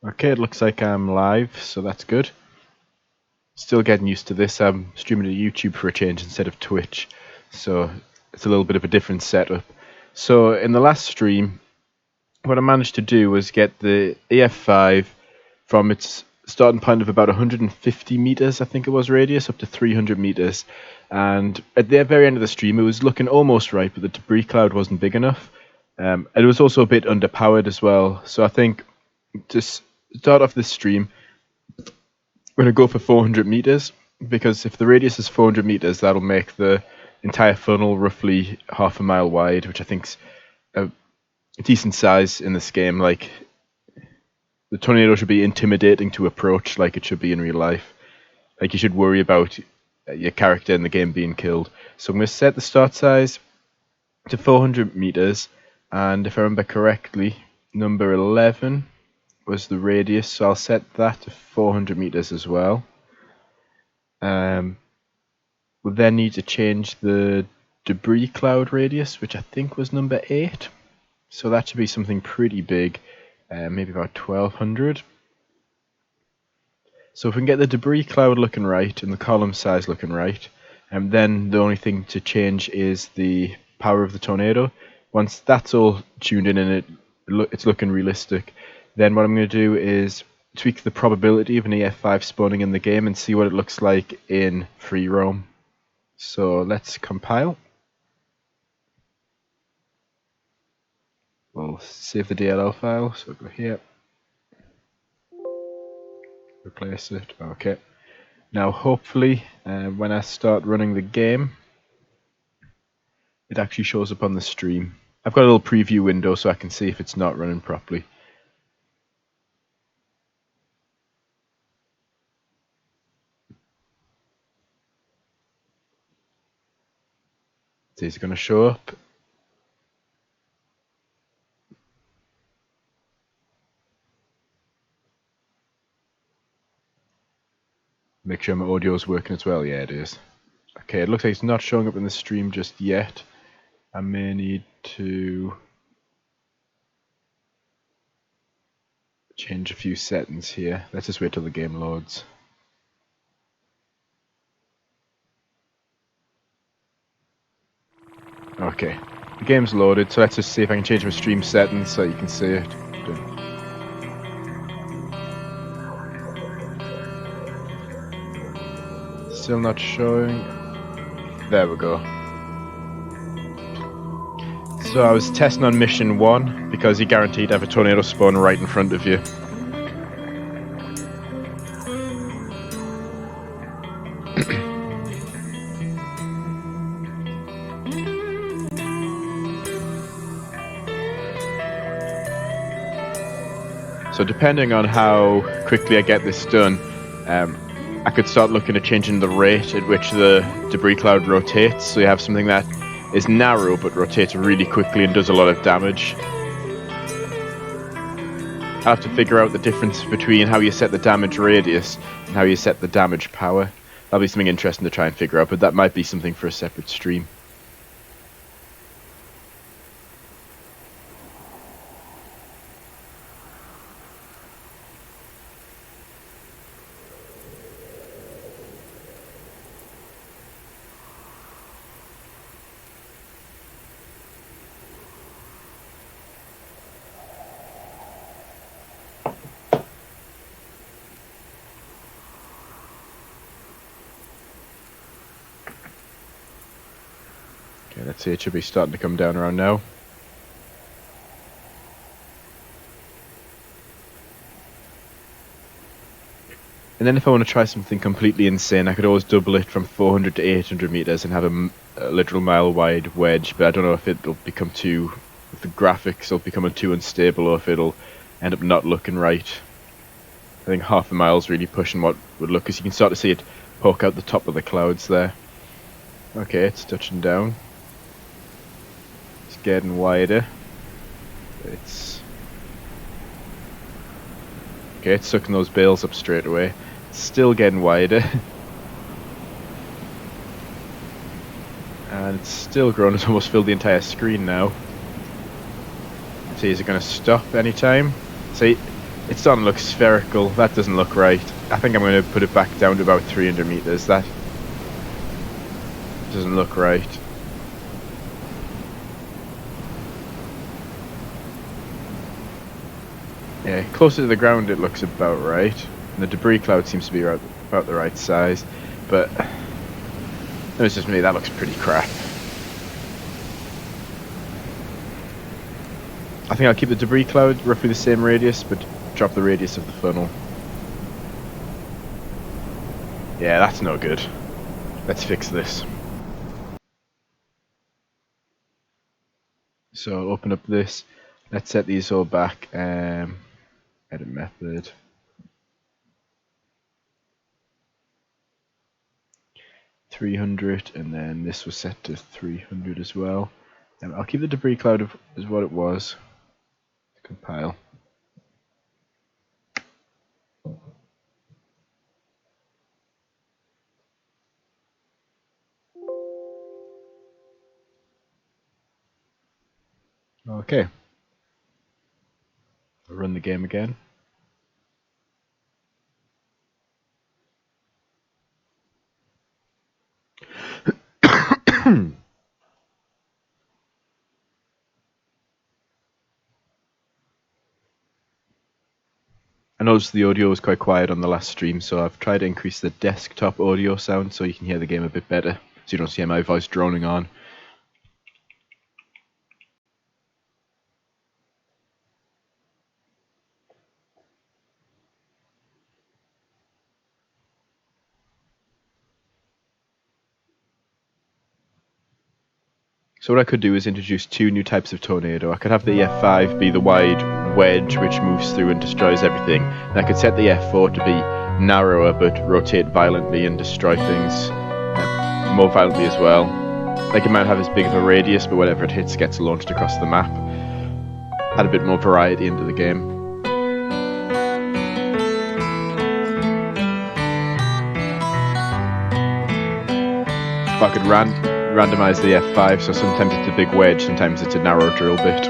Okay, it looks like I'm live, so that's good. Still getting used to this. I'm streaming to YouTube for a change instead of Twitch, so it's a little bit of a different setup. So in the last stream, what I managed to do was get the EF5 from its starting point of about 150 meters, I think it was, radius, up to 300 meters. And at the very end of the stream, it was looking almost right, but the debris cloud wasn't big enough. It was also a bit underpowered as well. So I think to start off this stream, we're going to go for 400 meters, because if the radius is 400 meters, that'll make the entire funnel roughly half a mile wide, which I think's a decent size in this game. Like, the tornado should be intimidating to approach, like it should be in real life. Like, you should worry about your character in the game being killed. So I'm going to set the start size to 400 meters, and if I remember correctly, number 11 was the radius, so I'll set that to 400 meters as well. We'll then need to change the debris cloud radius, which I think was number 8. So that should be something pretty big, maybe about 1200. So if we can get the debris cloud looking right and the column size looking right, then the only thing to change is the power of the tornado. Once that's all tuned in and it's looking realistic, then what I'm going to do is tweak the probability of an EF5 spawning in the game and see what it looks like in free roam. So let's compile. We'll save the DLL file, so go here, replace it, okay. Now hopefully when I start running the game, it actually shows up on the stream. I've got a little preview window so I can see if it's not running properly. Is it going to show up? Make sure my audio is working as well. Yeah, it is. Okay, it looks like it's not showing up in the stream just yet. I may need to change a few settings here. Let's just wait till the game loads. Okay, the game's loaded, so let's just see if I can change my stream settings so you can see it. Still not showing. There we go. So I was testing on mission 1 because you're guaranteed to have a tornado spawn right in front of you. So depending on how quickly I get this done, I could start looking at changing the rate at which the debris cloud rotates, so you have something that is narrow but rotates really quickly and does a lot of damage. I'll have to figure out the difference between how you set the damage radius and how you set the damage power. That'll be something interesting to try and figure out, but that might be something for a separate stream. Okay, let's see, it should be starting to come down around now. And then if I want to try something completely insane, I could always double it from 400 to 800 meters and have a literal mile wide wedge, but I don't know if it'll become too, if the graphics will become too unstable or if it'll end up not looking right. I think half a mile's really pushing what would look, because you can start to see it poke out the top of the clouds there. Okay, it's touching down. It's getting wider. Okay, it's sucking those bales up straight away. It's still getting wider. And it's still growing. It's almost filled the entire screen now. See, is it going to stop anytime? See, It's starting to look spherical. That doesn't look right. I think I'm going to put it back down to about 300 meters. That doesn't look right. Yeah, closer to the ground it looks about right. And the debris cloud seems to be about the right size. But it's just me, that looks pretty crap. I think I'll keep the debris cloud roughly the same radius, but drop the radius of the funnel. Yeah, that's no good. Let's fix this. So open up this. Let's set these all back. Edit method. 300, and then this was set to 300 as well. I'll keep the debris cloud as what it was. Compile. Okay. I'll run the game again. I noticed the audio was quite quiet on the last stream, so I've tried to increase the desktop audio sound so you can hear the game a bit better, so you don't see my voice droning on. So what I could do is introduce two new types of tornado. I could have the EF5 be the wide wedge which moves through and destroys everything. And I could set the EF4 to be narrower but rotate violently and destroy things more violently as well. Like it might have as big of a radius, but whatever it hits gets launched across the map. Add a bit more variety into the game. If I could randomize the F5, so sometimes it's a big wedge, sometimes it's a narrow drill bit.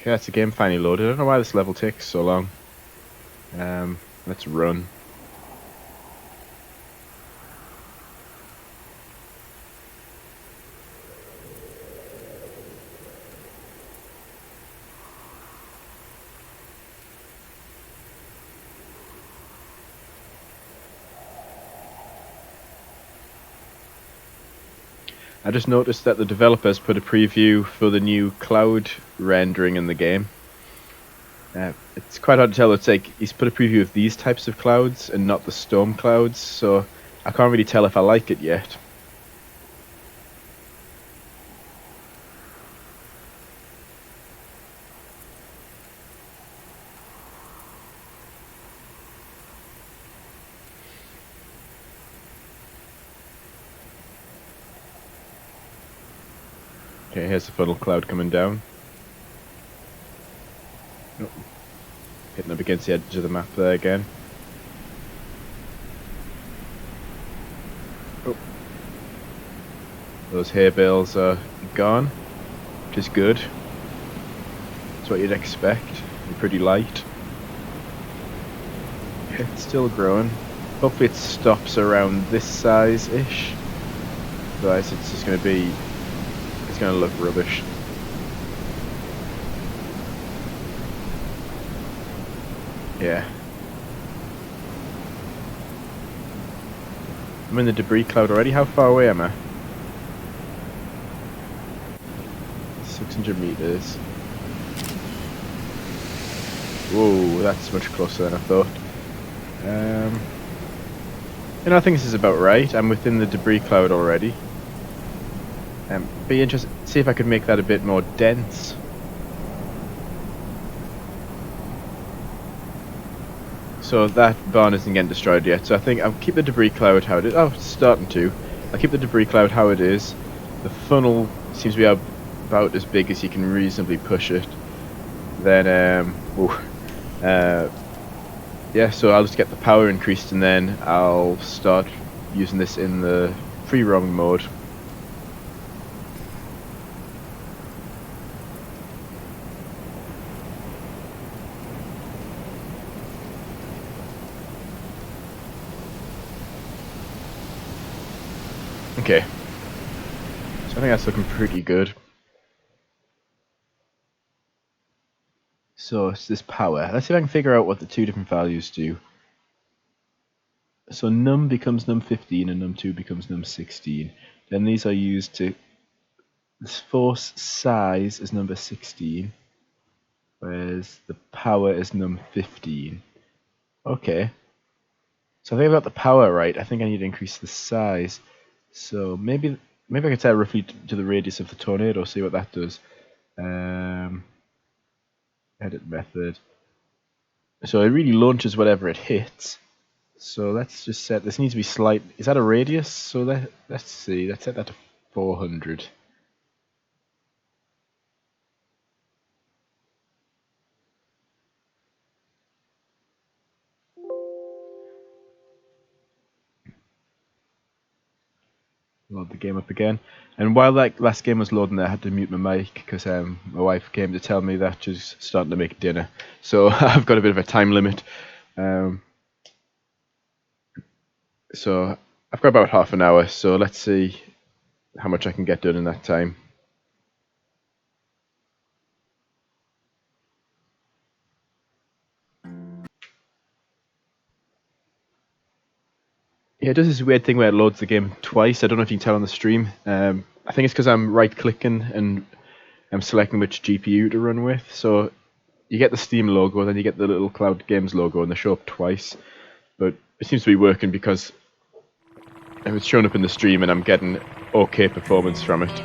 Okay, that's the game finally loaded. I don't know why this level takes so long. Let's run. I just noticed that the developers put a preview for the new cloud rendering in the game. It's quite hard to tell. It's like he's put a preview of these types of clouds and not the storm clouds, so I can't really tell if I like it yet. Okay, here's the funnel cloud coming down. Oh, hitting up against the edge of the map there again. Oh. Those hay bales are gone, which is good. That's what you'd expect. They're pretty light. It's still growing. Hopefully it stops around this size-ish. Otherwise it's just going to be... it's going to look rubbish. Yeah. I'm in the debris cloud already. How far away am I? 600 meters. Whoa, that's much closer than I thought. I think this is about right. I'm within the debris cloud already. Be interested. See if I could make that a bit more dense. So that barn isn't getting destroyed yet. So I think I'll keep the debris cloud how it is. Oh, it's starting to. I'll keep the debris cloud how it is. The funnel seems to be about as big as you can reasonably push it. Then, yeah, so I'll just get the power increased and then I'll start using this in the free roaming mode. Okay. So I think that's looking pretty good. So it's this power. Let's see if I can figure out what the two different values do. So num becomes num15 and num2 becomes num16. Then these are used to... this force size is number 16, whereas the power is num15. Okay. So I think I got the power right. I think I need to increase the size. So maybe I can set roughly to the radius of the tornado, see what that does. Edit method. So it really launches whatever it hits. So let's just set, this needs to be slight, is that a radius? So let's see, let's set that to 400. Load the game up again. And while that last game was loading there, I had to mute my mic because my wife came to tell me that she's starting to make dinner. So I've got a bit of a time limit. So I've got about half an hour, so let's see how much I can get done in that time. Yeah, it does this weird thing where it loads the game twice. I don't know if you can tell on the stream. I think it's because I'm right-clicking and I'm selecting which GPU to run with. So you get the Steam logo, then you get the little Cloud Games logo, and they show up twice. But it seems to be working because it's showing up in the stream and I'm getting okay performance from it.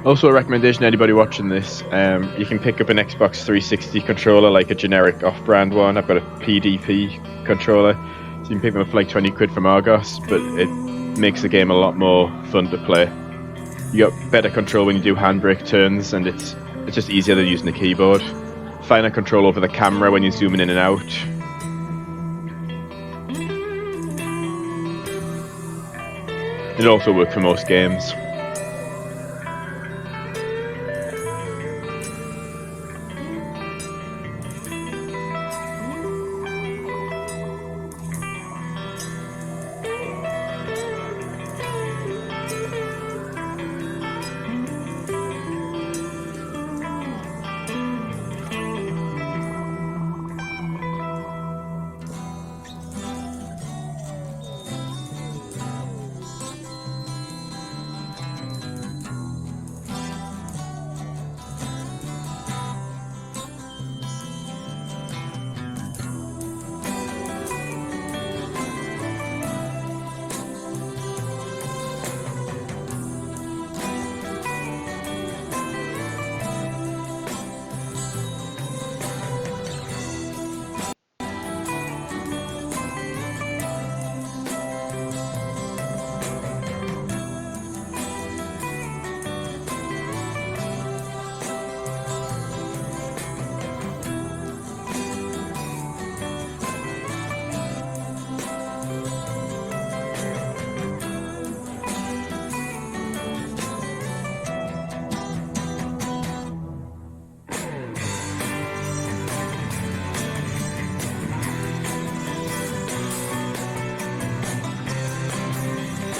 Also a recommendation to anybody watching this, you can pick up an Xbox 360 controller, like a generic off-brand one. I've got a PDP controller, so you can pick them up for like 20 quid from Argos, but it makes the game a lot more fun to play. You got better control when you do handbrake turns, and it's just easier than using the keyboard. Finer control over the camera when you're zooming in and out. It also works for most games.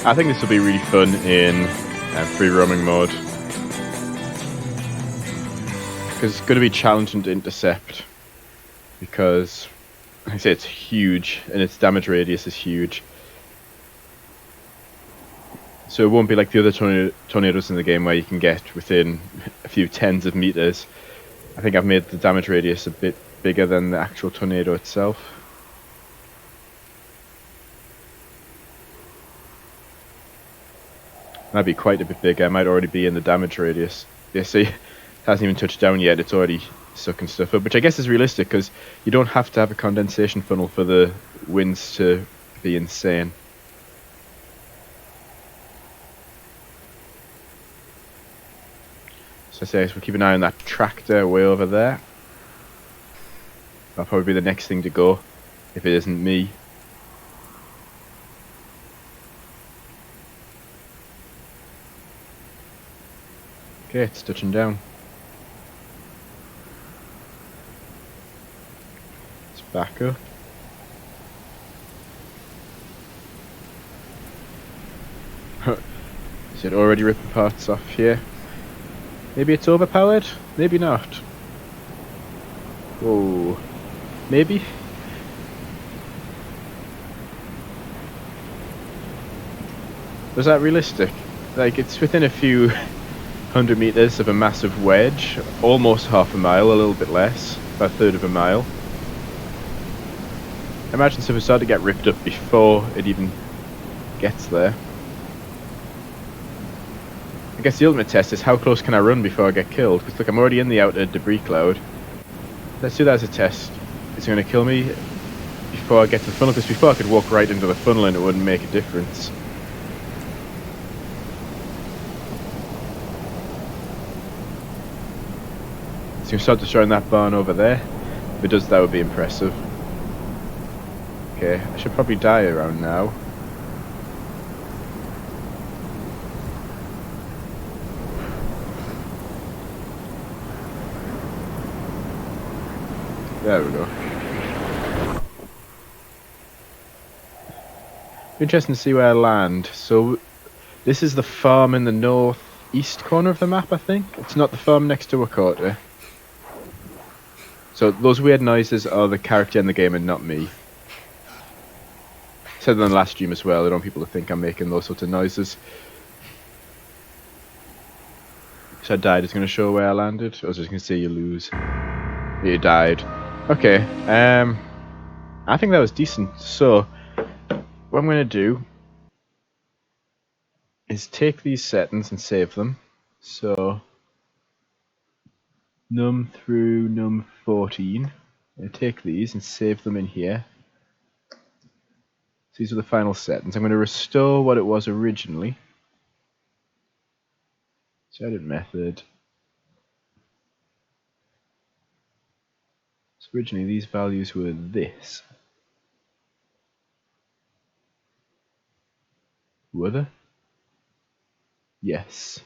I think this will be really fun in free roaming mode. Because it's going to be challenging to intercept. Because, like I say, it's huge, and its damage radius is huge. So it won't be like the other tornadoes in the game where you can get within a few tens of meters. I think I've made the damage radius a bit bigger than the actual tornado itself. Might be quite a bit bigger. I might already be in the damage radius. You see, it hasn't even touched down yet. It's already sucking stuff up, which I guess is realistic because you don't have to have a condensation funnel for the winds to be insane. So I say we'll keep an eye on that tractor way over there. That'll probably be the next thing to go, if it isn't me. Okay, it's touching down. Let's back up. Is it already ripping parts off here? Maybe it's overpowered? Maybe not. Whoa. Maybe? Was that realistic? Like, it's within a few 100 meters of a massive wedge, almost half a mile, a little bit less, about a third of a mile. Imagine if it started to get ripped up before it even gets there. I guess the ultimate test is how close can I run before I get killed? Because look, I'm already in the outer debris cloud. Let's do that as a test. Is it going to kill me before I get to the funnel? Because before I could walk right into the funnel and it wouldn't make a difference. So you start destroying that barn over there. If it does, that would be impressive. Okay, I should probably die around now. There we go. Interesting to see where I land. So, this is the farm in the northeast corner of the map, I think. It's not the farm next to a quarter. So, those weird noises are the character in the game and not me. I said that on the last stream as well. I don't want people to think I'm making those sorts of noises. So I died. It's going to show where I landed. I was just going to say you lose. You died. Okay, I think that was decent. So, what I'm going to do is take these settings and save them. So, num through num 14. I'm going to take these and save them in here. So these are the final settings. I'm going to restore what it was originally. So edit method. So originally these values were this. Were they? Yes.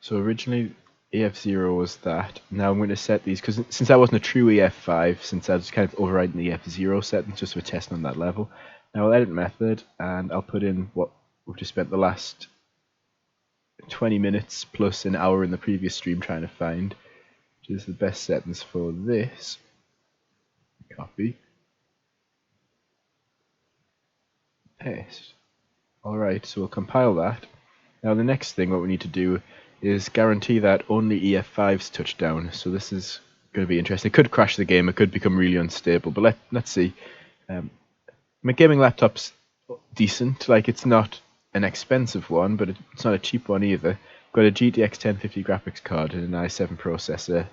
So originally EF0 was that. Now I'm going to set these, because since I wasn't a true EF5, since I was kind of overriding the EF0 settings just for testing on that level, now I'll edit method and I'll put in what we've just spent the last 20 minutes plus an hour in the previous stream trying to find, which is the best settings for this. Copy. Paste. Alright, so we'll compile that. Now the next thing what we need to do is guarantee that only EF5s touch down. So this is going to be interesting. It could crash the game, it could become really unstable, but let's see. My gaming laptop's decent, like it's not an expensive one, but it's not a cheap one either. I've got a GTX 1050 graphics card and an i7 processor.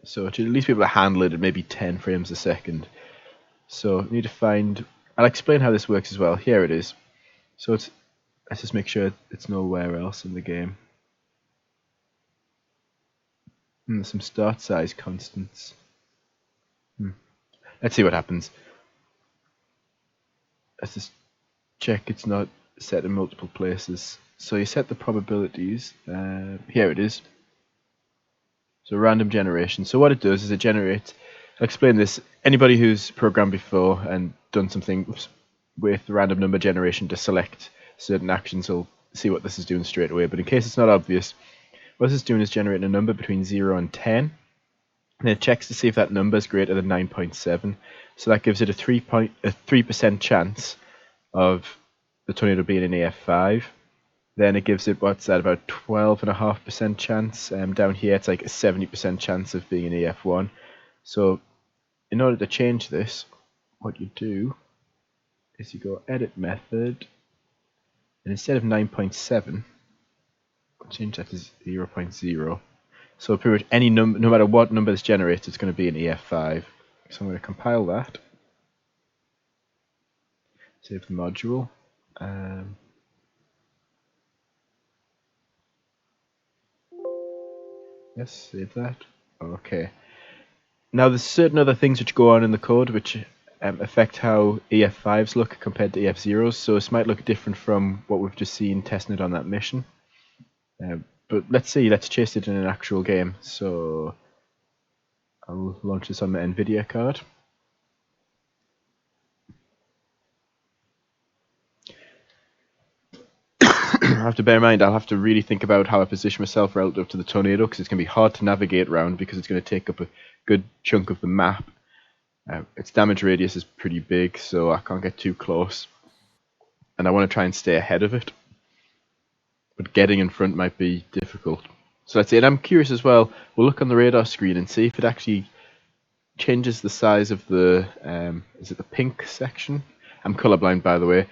So to at least be able to handle it at maybe 10 frames a second. So I need to find, I'll explain how this works as well. Here it is. So let's just make sure it's nowhere else in the game. Some start size constants. Let's see what happens. Let's just check it's not set in multiple places. So you set the probabilities. Here it is. So random generation. So what it does is it generates. I'll explain this. Anybody who's programmed before and done something with random number generation to select certain actions will see what this is doing straight away. But in case it's not obvious, what this is doing is generating a number between 0 and 10. And it checks to see if that number is greater than 9.7. So that gives it a 3% chance of the tornado being in EF5. Then it gives it, what's that, about 12.5% chance. Down here it's like a 70% chance of being in EF1. So in order to change this, what you do is you go edit method, and instead of 9.7, change that to 0.0. So pretty much any number, no matter what number is generated, it's going to be in EF5. So I'm going to compile that. Save the module. Yes, save that. Okay. Now there's certain other things which go on in the code which affect how EF5s look compared to EF0s. So this might look different from what we've just seen testing it on that mission. But let's chase it in an actual game. So I'll launch this on my NVIDIA card. I have to bear in mind I'll have to really think about how I position myself relative to the tornado, because it's going to be hard to navigate around because it's going to take up a good chunk of the map. Its damage radius is pretty big, so I can't get too close. And I want to try and stay ahead of it. But getting in front might be difficult. So that's it. And I'm curious as well, we'll look on the radar screen and see if it actually changes the size of the, is it the pink section? I'm colorblind, by the way.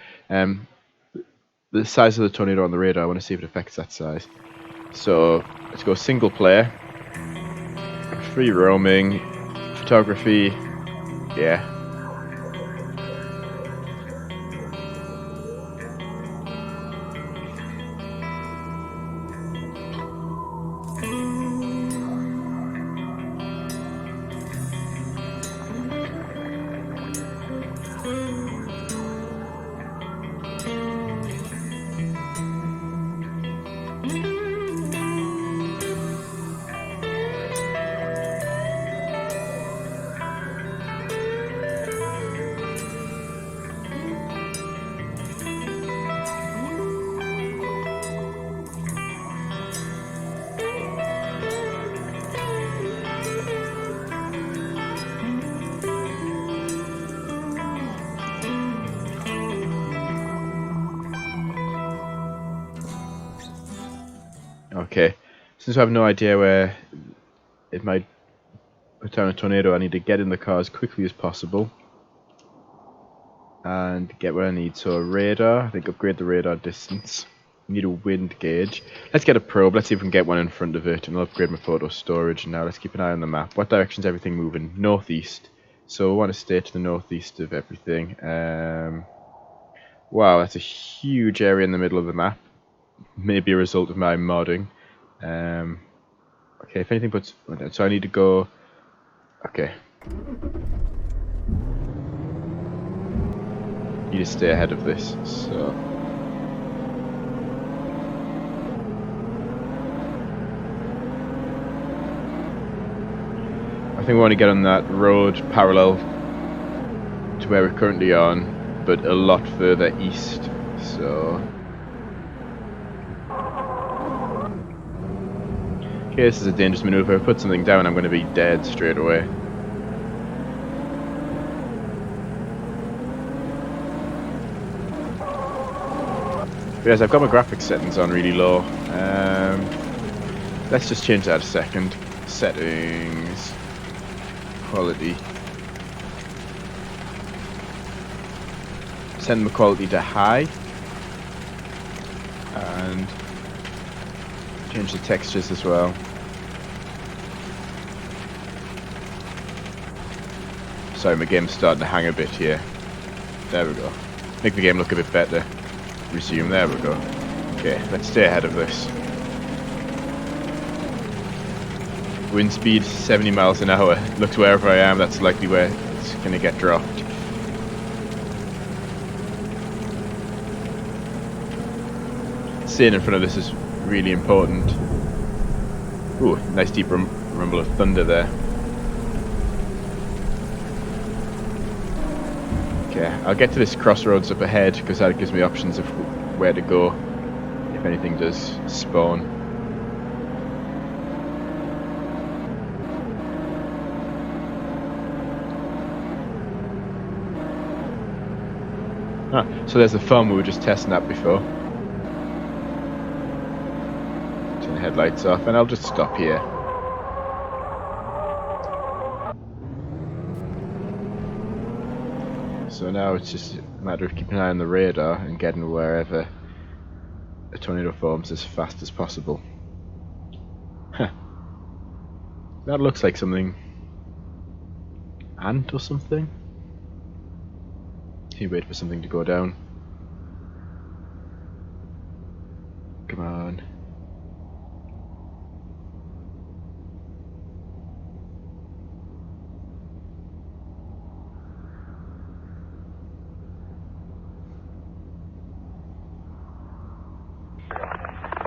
The size of the tornado on the radar, I want to see if it affects that size. So let's go single player, free roaming, photography, yeah. Okay, since I have no idea where it might put down a tornado, I need to get in the car as quickly as possible and get where I need. So radar, I think upgrade the radar distance. Need a wind gauge. Let's get a probe, let's see if we can get one in front of it, and I'll upgrade my photo storage. Now let's keep an eye on the map. What direction is everything moving? Northeast. So we want to stay to the northeast of everything. Wow, that's a huge area in the middle of the map. Maybe a result of my modding. Okay, if anything puts... So I need to go... Okay. Need to stay ahead of this, so... I think we want to get on that road parallel to where we're currently on, but a lot further east, so... Okay, this is a dangerous maneuver. If I put something down, I'm going to be dead straight away. But yes, I've got my graphics settings on really low. Let's just change that a second. Settings. Quality. Send the quality to high. And change the textures as well. Sorry, my game's starting to hang a bit here. There we go. Make the game look a bit better. Resume, there we go. Okay, let's stay ahead of this. Wind speed 70 miles an hour. Looks wherever I am, that's likely where it's going to get dropped. Staying in front of this is really important. Ooh, nice deep rumble of thunder there. Okay, I'll get to this crossroads up ahead because that gives me options of where to go if anything does spawn. Ah, so there's the farm we were just testing at before. Turn the headlights off and I'll just stop here. So now it's just a matter of keeping an eye on the radar and getting wherever a tornado forms as fast as possible. Huh. That looks like something. Ant or something? You wait for something to go down. Come on.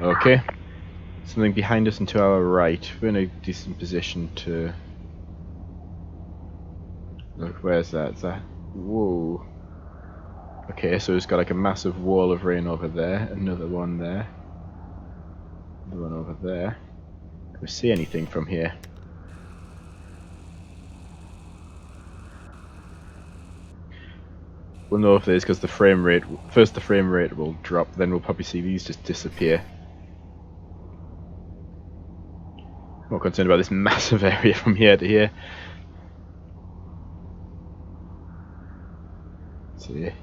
Okay. Something behind us and to our right. We're in a decent position to... Look, where's that? Is that... Whoa. Okay, so it's got like a massive wall of rain over there. Another one there. Another one over there. Can we see anything from here? We'll know if there's because the frame rate... First the frame rate will drop, then we'll probably see these just disappear. I'm more concerned about this massive area from here to here. Let's see, it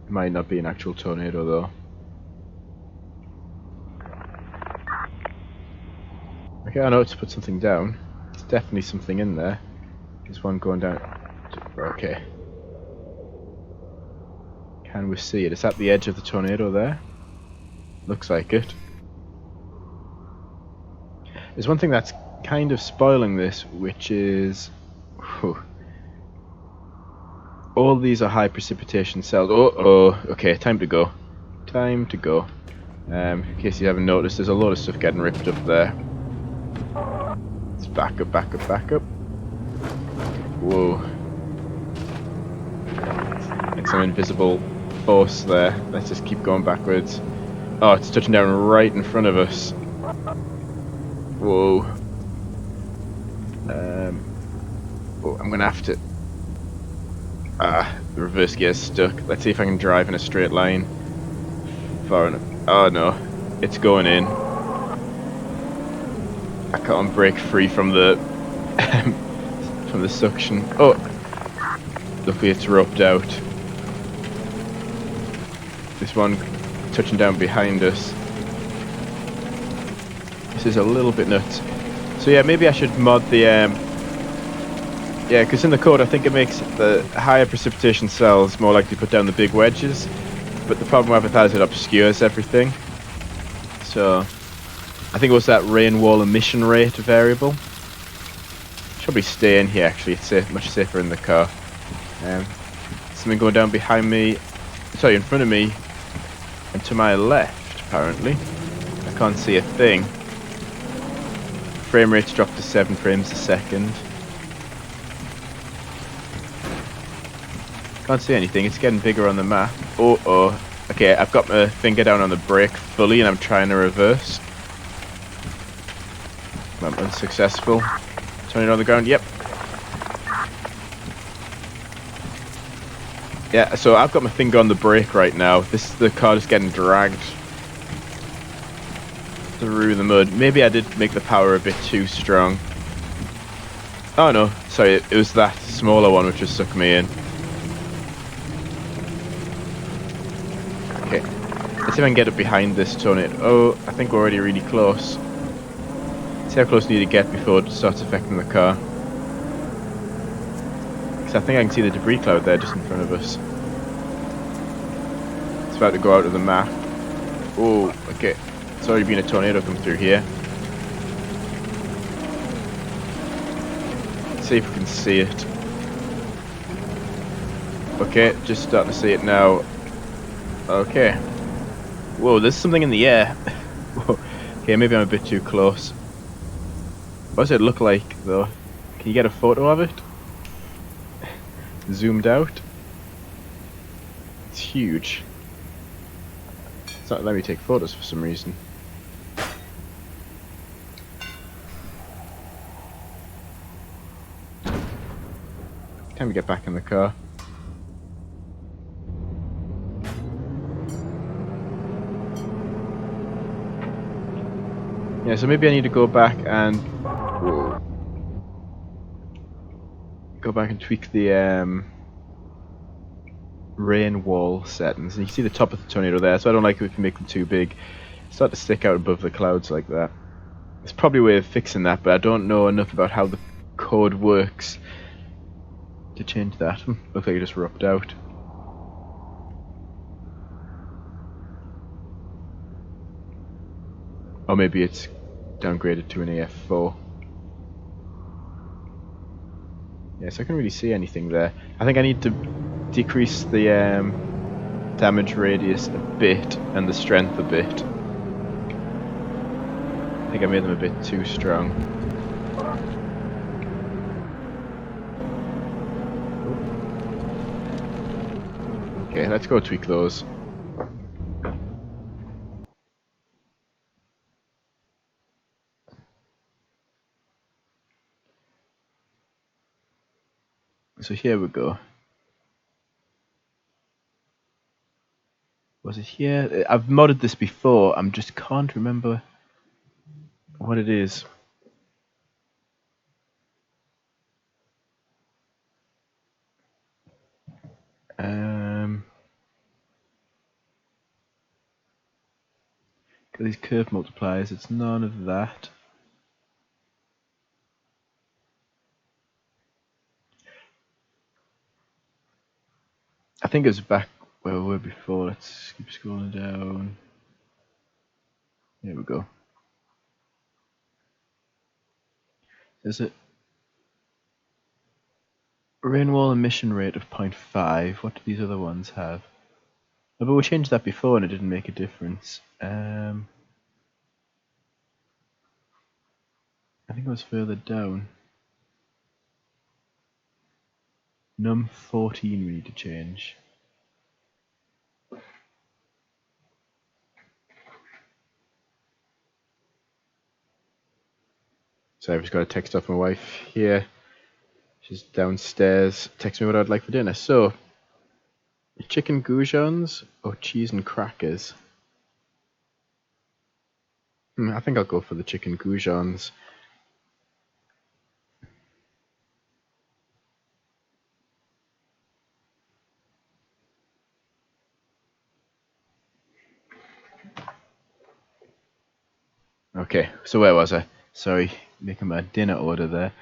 might not be an actual tornado though. Okay, I know to put something down. There's definitely something in there. There's one going down. Okay. Can we see it? Is that the edge of the tornado there? Looks like it. There's one thing that's kind of spoiling this, which is... Whew. All these are high precipitation cells. Okay, time to go. Time to go. In case you haven't noticed, there's a lot of stuff getting ripped up there. Let's back up, back up, back up. Whoa. Like some invisible force there. Let's just keep going backwards. Oh, it's touching down right in front of us. Whoa. Oh, I'm gonna have to... the reverse gear's stuck. Let's see if I can drive in a straight line. Far enough. Oh no, it's going in. I can't break free from the... from the suction. Oh! Luckily it's roped out. This one touching down behind us. This is a little bit nuts. So yeah, maybe I should mod the... yeah, because in the code I think it makes the higher precipitation cells more likely to put down the big wedges. But the problem with that is it obscures everything. So I think it was that rainfall emission rate variable. Should probably stay in here actually, it's safe, much safer in the car. Something going down behind me, sorry, in front of me, and to my left apparently. I can't see a thing. Frame rate's dropped to 7 frames a second. Can't see anything, it's getting bigger on the map. Oh. Okay, I've got my finger down on the brake fully and I'm trying to reverse. I'm unsuccessful. Turn it on the ground, yep. Yeah, so I've got my finger on the brake right now. The car is getting dragged through the mud. Maybe I did make the power a bit too strong. Oh no, sorry, it was that smaller one which just sucked me in. Okay, let's see if I can get it behind this tornado. Oh, I think we're already really close. See how close we need to get before it starts affecting the car. Because I think I can see the debris cloud there just in front of us. It's about to go out of the map. Oh, okay. It's already been a tornado come through here. Let's see if we can see it. Okay, just starting to see it now. Okay. Whoa, there's something in the air. Okay, maybe I'm a bit too close. What does it look like though? Can you get a photo of it? Zoomed out? It's huge. It's not letting me take photos for some reason. Time to get back in the car. Yeah, so maybe I need to go back and tweak the rain wall settings. And you can see the top of the tornado there, so I don't like it if you make them too big. Start to stick out above the clouds like that. There's probably a way of fixing that, but I don't know enough about how the code works to change that. Looks like it just rubbed out. Or maybe it's downgraded to an EF4. Yeah, so I can't really see anything there. I think I need to decrease the damage radius a bit and the strength a bit. I think I made them a bit too strong. Okay, let's go tweak those. So here we go. Was it here? I've modded this before, I just can't remember what it is. Got these curve multipliers, it's none of that. I think it was back where we were before. Let's keep scrolling down. Here we go. There's a rainfall emission rate of 0.5. What do these other ones have? Oh, but we changed that before and it didn't make a difference. I think it was further down. Num 14 we need to change. So I've just got a text off my wife here. She's downstairs. Text me what I'd like for dinner. So, chicken goujons or cheese and crackers? I think I'll go for the chicken goujons. Okay, so where was I? Sorry, making my dinner order there.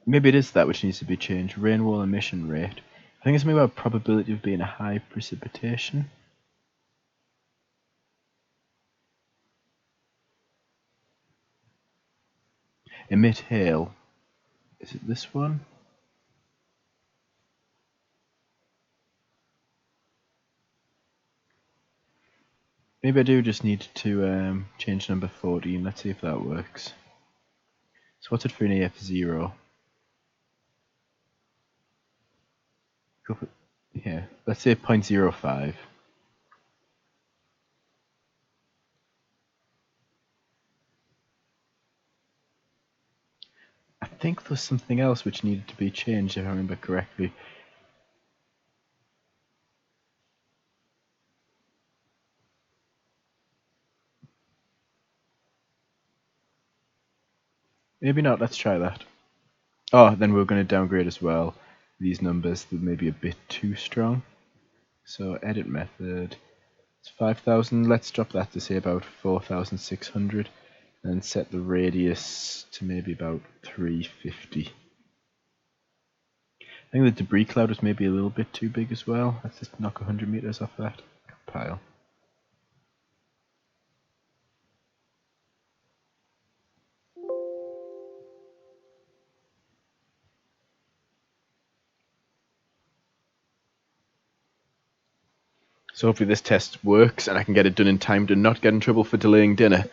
Maybe it is that which needs to be changed. Rainfall emission rate. I think it's maybe about probability of being a high precipitation. Emit hail. Is it this one? Maybe I do just need to change number 14. Let's see if that works. So what's it for an EF0? Go for, yeah, let's say 0.05. I think there's something else which needed to be changed if I remember correctly. Maybe not, let's try that. Oh, then we're going to downgrade as well. These numbers that may be a bit too strong. So edit method, it's 5,000. Let's drop that to say about 4,600, and set the radius to maybe about 350. I think the debris cloud was maybe a little bit too big as well. Let's just knock 100 meters off that. Compile. So hopefully this test works and I can get it done in time to not get in trouble for delaying dinner.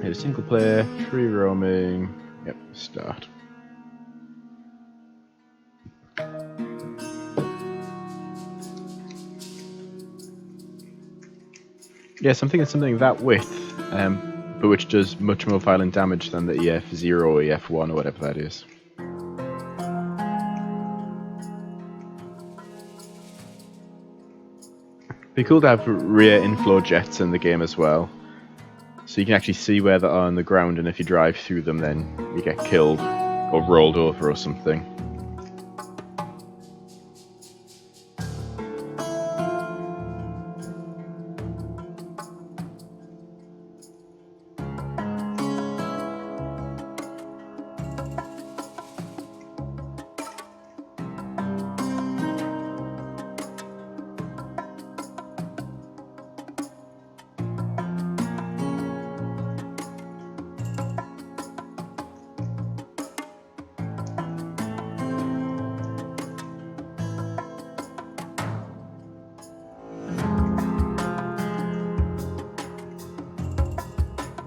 hit a single player, free roaming. Yep, start. Yes, I'm thinking something that width, but which does much more violent damage than the EF0 or EF1 or whatever that is. Be cool to have rear inflow jets in the game as well, so you can actually see where they are on the ground, and if you drive through them then you get killed or rolled over or something.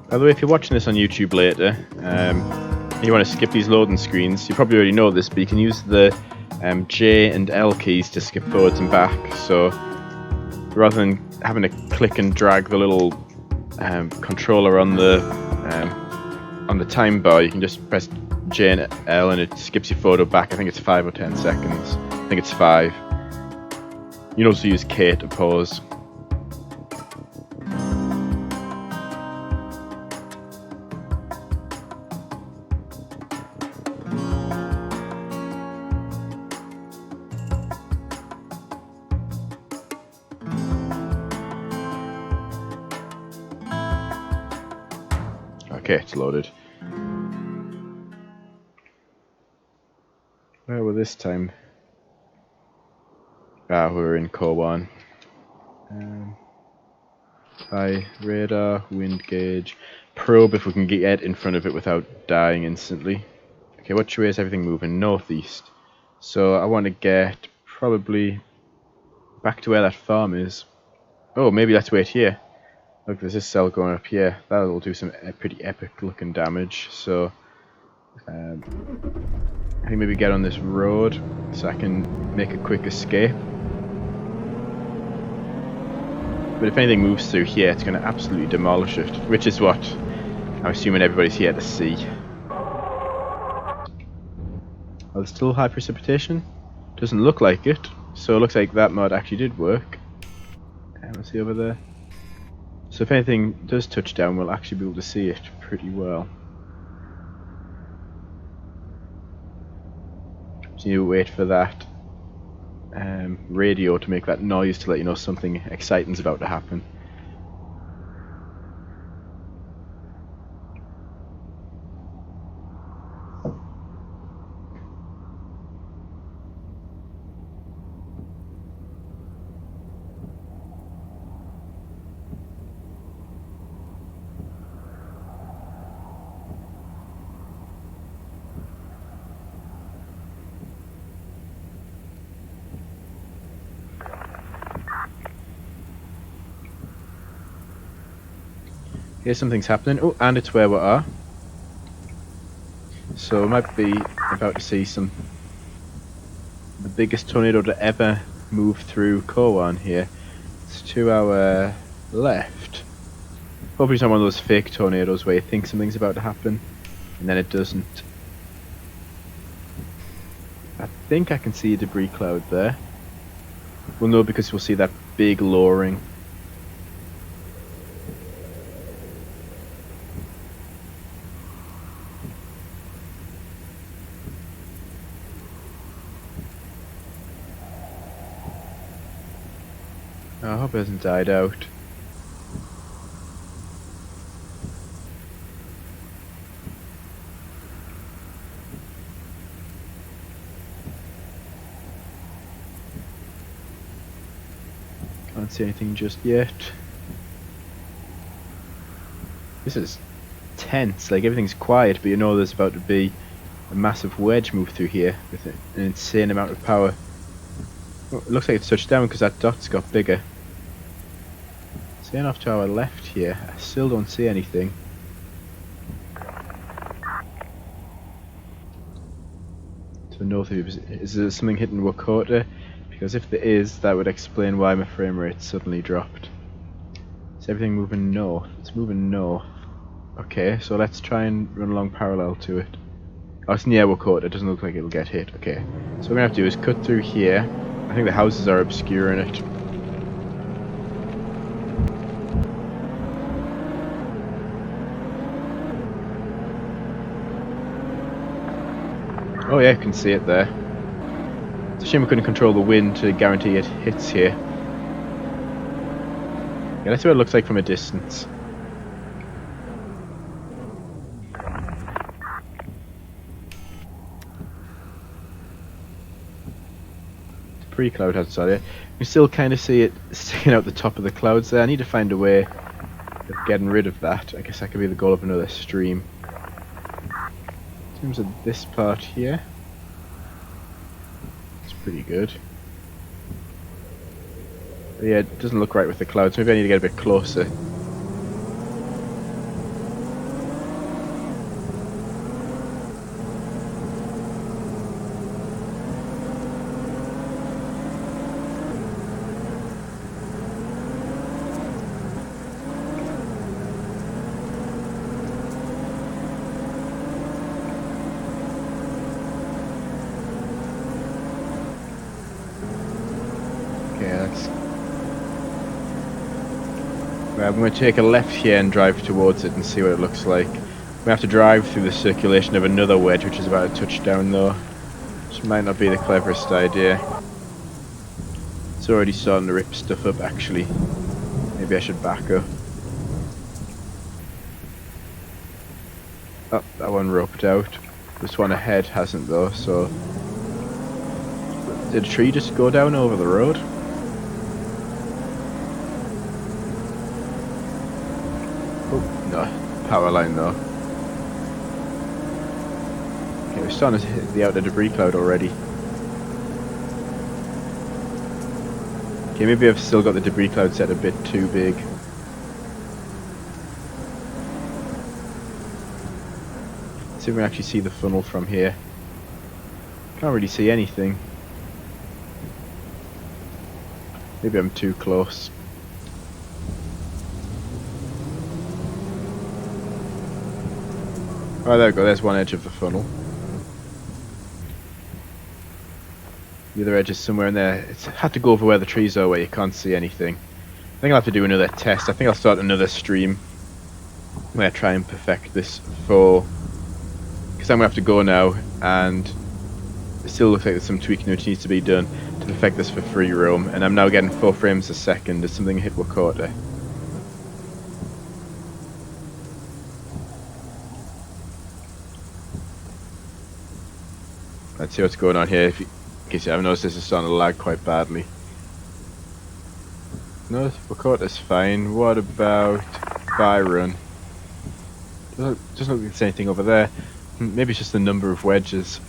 By the way, if you're watching this on YouTube later, and you want to skip these loading screens, you probably already know this, but you can use the J and L keys to skip forwards and back. So rather than having to click and drag the little controller on the time bar, you can just press J and L and it skips your photo back. I think it's 5 or 10 seconds. I think it's 5. You can also use K to pause. Okay, it's loaded. Where were this time? We're in Kowan. High radar, wind gauge, probe if we can get in front of it without dying instantly. Okay, which way is everything moving? Northeast. So I want to get probably back to where that farm is. Oh, maybe let's wait here. Look, there's this cell going up here. That'll do some pretty epic looking damage. So I think maybe get on this road so I can make a quick escape. But if anything moves through here, it's going to absolutely demolish it, which is what I'm assuming everybody's here to see. Oh, there's still high precipitation? Doesn't look like it. So it looks like that mod actually did work. Let's see over there. So if anything does touch down, we'll actually be able to see it pretty well. So you wait for that radio to make that noise to let you know something exciting's about to happen. Here's something's happening. Oh, and it's where we are. So we might be about to see the biggest tornado to ever move through Kowan here. It's to our left. Hopefully it's not one of those fake tornadoes where you think something's about to happen and then it doesn't. I think I can see a debris cloud there. We'll know because we'll see that big lowering. I hope it hasn't died out. Can't see anything just yet. This is tense, like everything's quiet, but you know there's about to be a massive wedge move through here with an insane amount of power. Oh, it looks like it's touched down because that dot's got bigger. Staying off to our left here, I still don't see anything. north of you. Is there something hitting Wakota? Because if there is, that would explain why my frame rate suddenly dropped. Is everything moving north? It's moving north. Okay, so let's try and run along parallel to it. Oh, it's near Wakota. It doesn't look like it'll get hit. Okay, so what we're gonna have to do is cut through here. I think the houses are obscuring it. Oh yeah, you can see it there. It's a shame we couldn't control the wind to guarantee it hits here. Yeah, that's what it looks like from a distance. Pre-cloud outside it. You can still kind of see it sticking out the top of the clouds there. I need to find a way of getting rid of that. I guess that could be the goal of another stream. In terms of this part here, it's pretty good. But yeah, it doesn't look right with the clouds. Maybe I need to get a bit closer. I'm going to take a left here and drive towards it and see what it looks like. We have to drive through the circulation of another wedge, which is about a touchdown though, which might not be the cleverest idea. It's already starting to rip stuff up actually. Maybe I should back up. Oh, that one roped out. This one ahead hasn't though, so... Did a tree just go down over the road? Oh, no. Power line though. Okay, we're starting to hit the outer debris cloud already. Okay, maybe I've still got the debris cloud set a bit too big. Let's see if we can actually see the funnel from here. Can't really see anything. Maybe I'm too close. Oh, there we go, there's one edge of the funnel. The other edge is somewhere in there. It's had to go over where the trees are where you can't see anything. I think I'll have to do another test. I think I'll start another stream where I try and perfect this for... Because I'm going to have to go now, and it still looks like there's some tweaking which needs to be done to perfect this for free roam, and I'm now getting 4 frames a second as something hit Wakota. Let's see what's going on here. In case you haven't noticed, this is starting to lag quite badly. No, Wakota's fine. What about Byron? Doesn't look like there's anything over there. Maybe it's just the number of wedges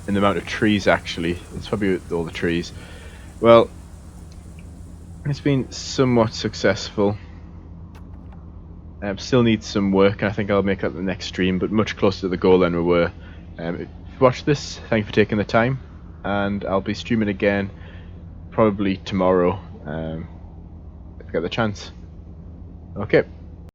and the amount of trees actually. It's probably all the trees. Well, it's been somewhat successful. Still needs some work, and I think I'll make that the next stream, but much closer to the goal than we were. If you watched this, thank you for taking the time, and I'll be streaming again probably tomorrow if I get the chance. Okay.